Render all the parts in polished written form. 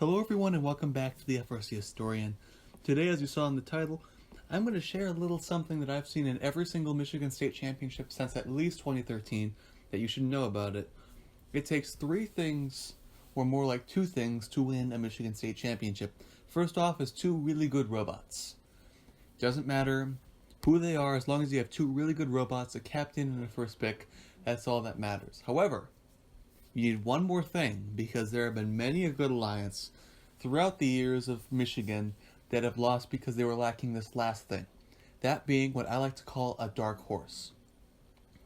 Hello everyone and welcome back to the FRC Historian. Today, as you saw in the title, I'm going to share a little something that I've seen in every single Michigan State Championship since at least 2013 that you should know about it. It takes three things, or more like two things, to win a Michigan State Championship. First off is two really good robots. Doesn't matter who they are, as long as you have two really good robots, a captain and a first pick, that's all that matters. However, you need one more thing, because there have been many a good alliance throughout the years of Michigan that have lost because they were lacking this last thing. That being what I like to call a dark horse.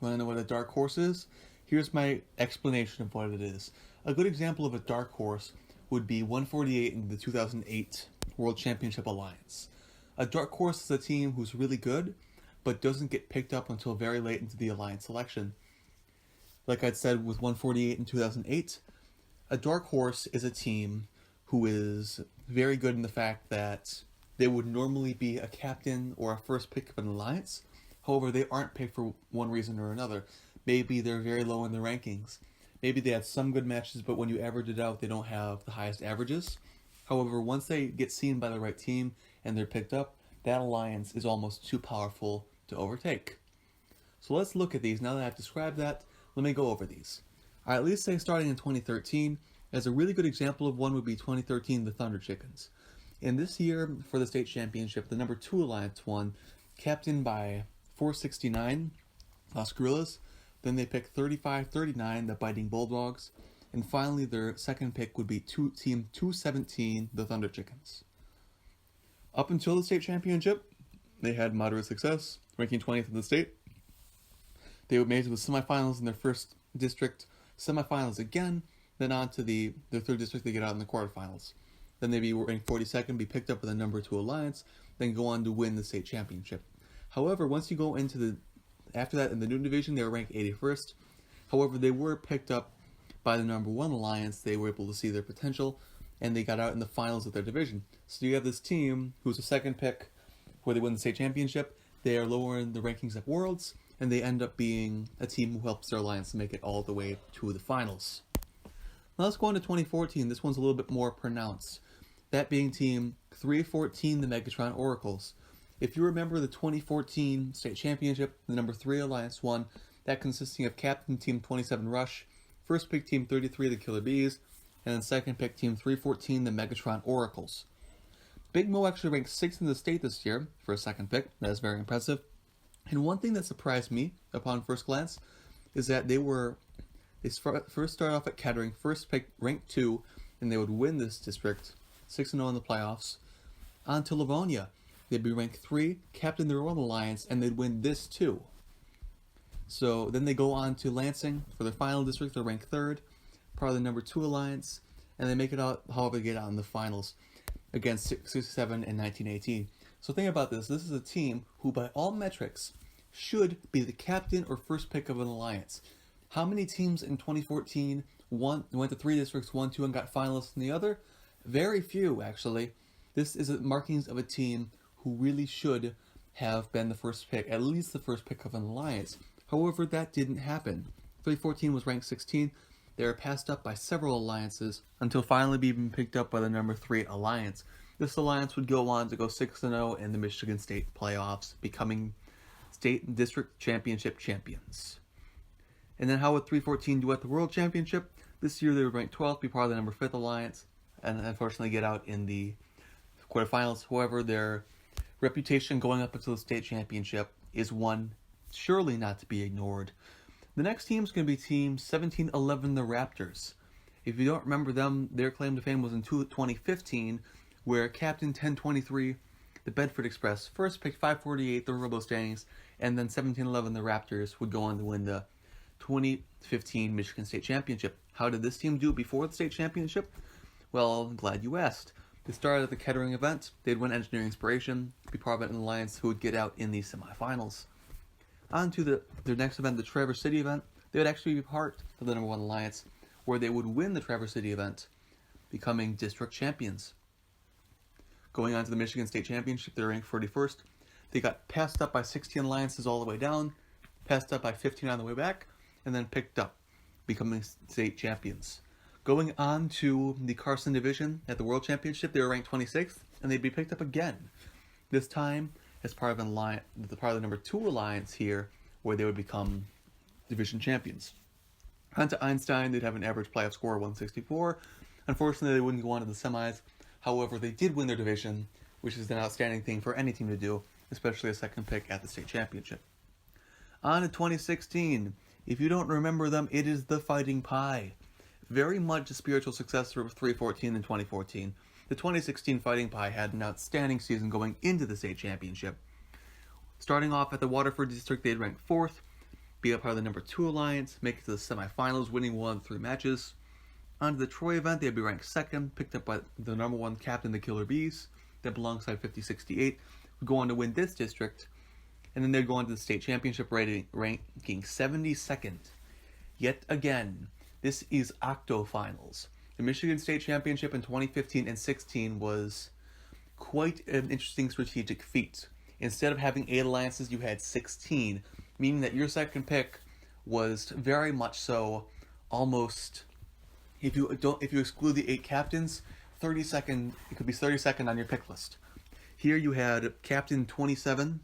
Want to know what a dark horse is? Here's my explanation of what it is. A good example of a dark horse would be 148 in the 2008 World Championship Alliance. A dark horse is a team who's really good, but doesn't get picked up until very late into the alliance selection. Like I'd said with 148 in 2008, a dark horse is a team who is very good in the fact that they would normally be a captain or a first pick of an alliance. However, they aren't picked for one reason or another. Maybe they're very low in the rankings. Maybe they had some good matches, but when you average it out, they don't have the highest averages. However, once they get seen by the right team and they're picked up, that alliance is almost too powerful to overtake. So let's look at these. Now that I've described that, let me go over these. At least say starting in 2013, as a really good example of one would be 2013 the Thunder Chickens. In this year, for the state championship, the number 2 alliance won, captained by 469, Las Gorillas. Then they picked 35-39, the Biting Bulldogs. And finally, their second pick would be Team 217, the Thunder Chickens. Up until the state championship, they had moderate success, ranking 20th in the state. They made it to the semifinals in their first district, semifinals again, then on to their third district, they get out in the quarterfinals. Then they'd be ranked 42nd, be picked up with a number 2 alliance, then go on to win the state championship. However, once you go into after that in the Newton division, they were ranked 81st. However, they were picked up by the number 1 alliance. They were able to see their potential, and they got out in the finals of their division. So you have this team who's a second pick, where they win the state championship. They are lower in the rankings at Worlds, and they end up being a team who helps their alliance make it all the way to the finals. Now let's go on to 2014. This one's a little bit more pronounced. That being team 314, the Megatron Oracles. If you remember the 2014 state championship, the number 3 alliance won, that consisting of captain team 27 Rush, first pick team 33, the Killer Bees, and then second pick team 314, the Megatron Oracles. Big Mo actually ranked 6th in the state this year for a second pick. That is very impressive. And one thing that surprised me upon first glance is that they first started off at Kettering, first pick ranked 2, and they would win this district, 6-0 in the playoffs. On to Livonia, they'd be ranked 3, captain their own alliance, and they'd win this too. So then they go on to Lansing for their final district. They're ranked 3rd, part of the number 2 alliance, and they make it out. However, they get out in the finals against 67 and 1918. So think about this. This is a team who, by all metrics, should be the captain or first pick of an alliance. How many teams in 2014 went to 3 districts, 1, 2, and got finalists in the other? Very few, actually. This is a markings of a team who really should have been the first pick, at least the first pick of an alliance. However, that didn't happen. 314 was ranked 16th. They were passed up by several alliances until finally being picked up by the number 3 alliance. This alliance would go on to go 6-0 in the Michigan State playoffs, becoming state and district championship champions. And then how would 314 do at the World Championship? This year they would rank 12th, be part of the number 5 alliance, and unfortunately get out in the quarterfinals. However, their reputation going up into the state championship is one surely not to be ignored. The next team is going to be team 1711, the Raptors. If you don't remember them, their claim to fame was in 2015, where captain 1023, the Bedford Express, first picked 548, the Robo Standings, and then 1711, the Raptors, would go on to win the 2015 Michigan State Championship. How did this team do before the state championship? Well, I'm glad you asked. They started at the Kettering event. They'd win Engineering Inspiration, be part of an alliance who would get out in the semifinals. On to their next event, the Traverse City event. They would actually be part of the number 1 alliance, where they would win the Traverse City event, becoming district champions. Going on to the Michigan State Championship, they're ranked 41st. They got passed up by 16 alliances all the way down, passed up by 15 on the way back, and then picked up, becoming state champions. Going on to the Carson division at the World Championship, they were ranked 26th, and they'd be picked up again. This time as part of the number 2 alliance here, where they would become division champions. On to Einstein, they'd have an average playoff score of 164. Unfortunately, they wouldn't go on to the semis. However, they did win their division, which is an outstanding thing for any team to do, especially a second pick at the state championship. On to 2016. If you don't remember them, it is the Fighting Pie. Very much a spiritual successor of 314 and 2014. The 2016 Fighting Pie had an outstanding season going into the state championship. Starting off at the Waterford district, they'd rank 4th, be a part of the number 2 alliance, make it to the semifinals, winning 1 of 3 matches. On to the Troy event, they'd be ranked 2nd, picked up by the number 1 captain, the Killer Bees, that alongside 5068, would go on to win this district, and then they'd go on to the state championship ranking 72nd. Yet again, this is octo-finals. The Michigan State Championship in 2015 and 16 was quite an interesting strategic feat. Instead of having 8 alliances, you had 16, meaning that your second pick was very much so almost, if you exclude the 8 captains, it could be 32nd on your pick list. Here you had captain 27,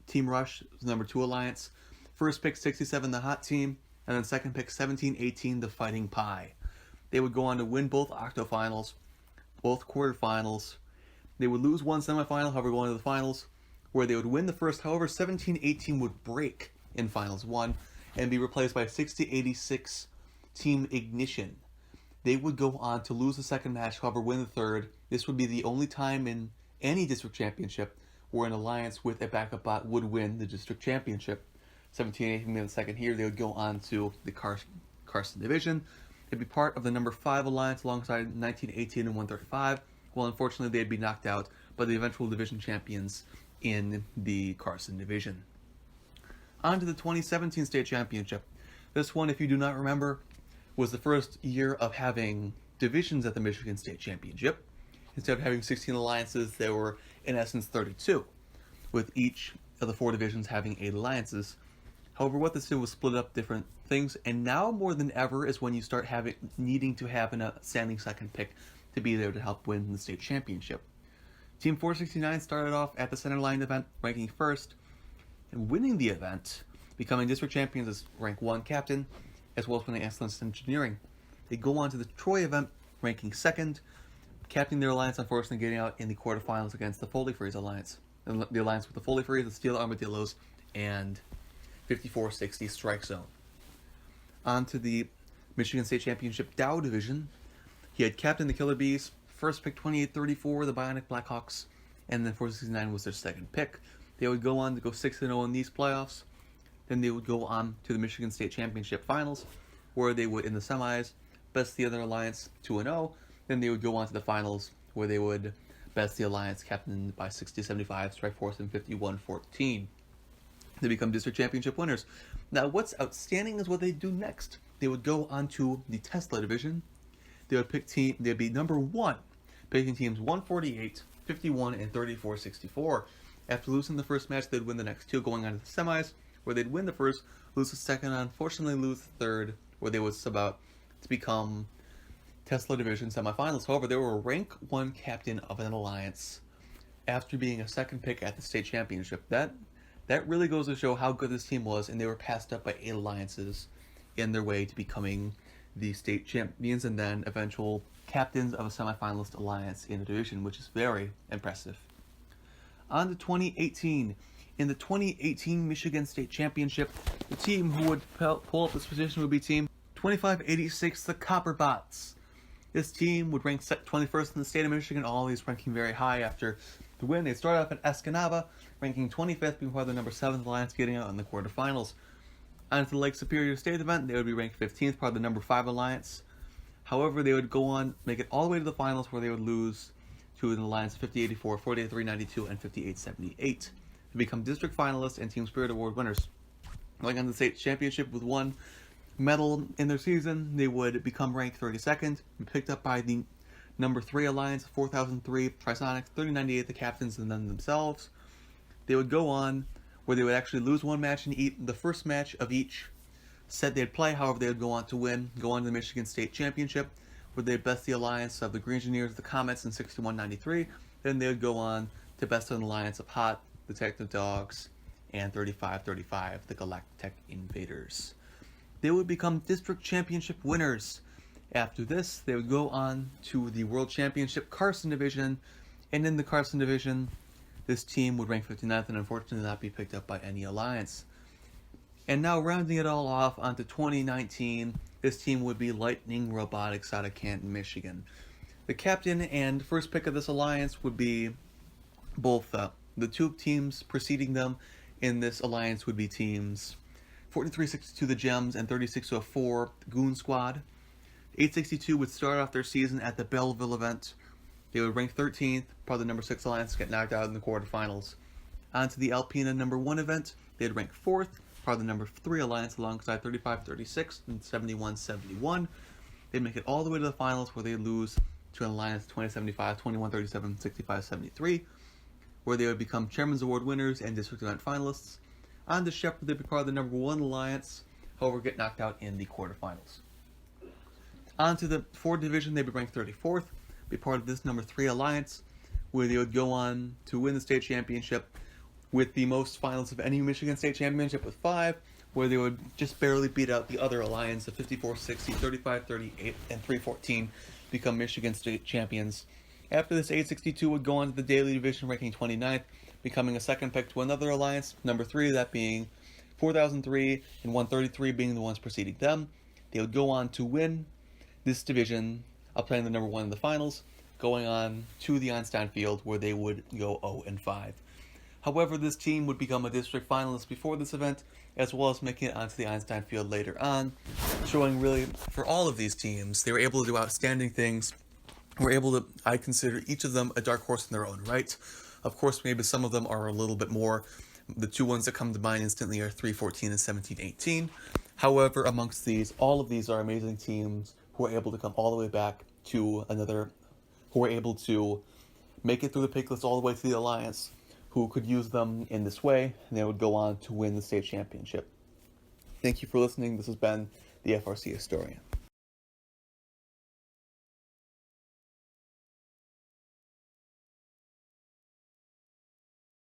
Team Rush, number 2 alliance, first pick 67, the hot team, and then second pick 17-18, the Fighting Pie. They would go on to win both octofinals, both quarterfinals. They would lose one semifinal, however, going to the finals, where they would win the first. However, 17-18 would break in Finals 1 and be replaced by 60-86 Team Ignition. They would go on to lose the second match, however, win the third. This would be the only time in any district championship where an alliance with a backup bot would win the district championship. 17-18 being the second here. They would go on to the Carson division. They'd be part of the number 5 alliance alongside 19-18 and 135. Well, unfortunately, they'd be knocked out by the eventual division champions in the Carson division. On to the 2017 state championship. This one, if you do not remember, was the first year of having divisions at the Michigan State Championship. Instead of having 16 alliances, there were, in essence, 32, with each of the 4 divisions having 8 alliances. However, what this did was split up different things, and now more than ever is when you start needing to have an outstanding second pick to be there to help win the state championship. Team 469 started off at the Centerline event, ranking 1st, and winning the event, becoming district champions as rank 1 captain, as well as winning excellence in engineering. They go on to the Troy event, ranking 2nd, captaining their alliance, unfortunately getting out in the quarterfinals against the Foley Freeze alliance. The alliance with the Foley Freeze, the Steel Armadillos, and 5460 Strike Zone. On to the Michigan State Championship Dow division. He had captained the Killer Bees, first pick 28-34, the Bionic Blackhawks, and then 469 was their second pick. They would go on to go 6-0 in these playoffs. Then they would go on to the Michigan State Championship Finals, where they would, in the semis, best the other alliance 2-0. Then they would go on to the finals, where they would best the alliance captained by 60-75, Strike Force, and 51-14. They become district championship winners. Now, what's outstanding is what they do next. They would go on to the Tesla division. They would they'd be number 1, picking teams 148, 51, and 34-64. After losing the first match, they'd win the next 2, going on to the semis, where they'd win the first, lose the second, and unfortunately lose the third, where they would sub out to become Tesla division semifinals. However, they were a rank 1 captain of an alliance after being a second pick at the state championship. That really goes to show how good this team was, and they were passed up by 8 alliances in their way to becoming the state champions and then eventual captains of a semifinalist alliance in the division, which is very impressive. On to 2018. In the 2018 Michigan State Championship, the team who would pull up this position would be team 2586, the Copper Bots. This team would rank 21st in the state of Michigan, always ranking very high after the win. They started off at Escanaba, ranking 25th, being part of the number 7th alliance, getting out in the quarterfinals. On to the Lake Superior State event, they would be ranked 15th, part of the number 5 alliance. However, they would go on, make it all the way to the finals, where they would lose to an alliance 50-84, 48-392, and 58-78 to become district finalists and Team Spirit Award winners. Going on to the state championship with 1 medal in their season, they would become ranked 32nd, picked up by the number 3 alliance, 4003 Trisonics, 3098 the captains and then themselves. They would go on where they would actually lose 1 match in the first match of each set they'd play. However, they would go on to go on to the Michigan State Championship, where they'd best the alliance of the Green Engineers, the Comets in 61-93. Then they would go on to best an alliance of Hot, the Detective Dogs, and 35-35, the Galactic Invaders. They would become district championship winners. After this, they would go on to the World Championship Carson Division, and in the Carson Division, this team would rank 59th and unfortunately not be picked up by any alliance. And now rounding it all off onto 2019, this team would be Lightning Robotics out of Canton, Michigan. The captain and first pick of this alliance would be both the two teams preceding them in this alliance would be teams 4362 the Gems and 3604 the Goon Squad. 862 would start off their season at the Belleville event. They would rank 13th, part of the number 6 alliance, get knocked out in the quarterfinals. On to the Alpena number 1 event, they'd rank 4th, part of the number 3 alliance alongside 35-36 and 71-71. They'd make it all the way to the finals where they'd lose to an alliance 20-75, 21-37, 65-73, where they would become Chairman's Award winners and district event finalists. On to Shepherd, they'd be part of the number 1 alliance, however get knocked out in the quarterfinals. On to the Ford division, they'd be ranked 34th, be part of this number 3 alliance, where they would go on to win the state championship with the most finals of any Michigan State Championship with 5, where they would just barely beat out the other alliance of 54-60, 35-38, and 314, become Michigan State champions. After this, 862 would go on to the Daily Division, ranking 29th, becoming a second pick to another alliance, number 3, that being 4003 and 133 being the ones preceding them. They would go on to win this division, playing the number 1 in the finals, going on to the Einstein Field, where they would go 0-5. However, this team would become a district finalist before this event, as well as making it onto the Einstein Field later on, showing really, for all of these teams, they were able to do outstanding things. I consider each of them a dark horse in their own right. Of course, maybe some of them are a little bit more. The 2 ones that come to mind instantly are 314 and 1718. However, amongst these, all of these are amazing teams who are able to come all the way back to who are able to make it through the pick list all the way to the alliance, who could use them in this way, and they would go on to win the state championship. Thank you for listening. This has been the FRC Historian.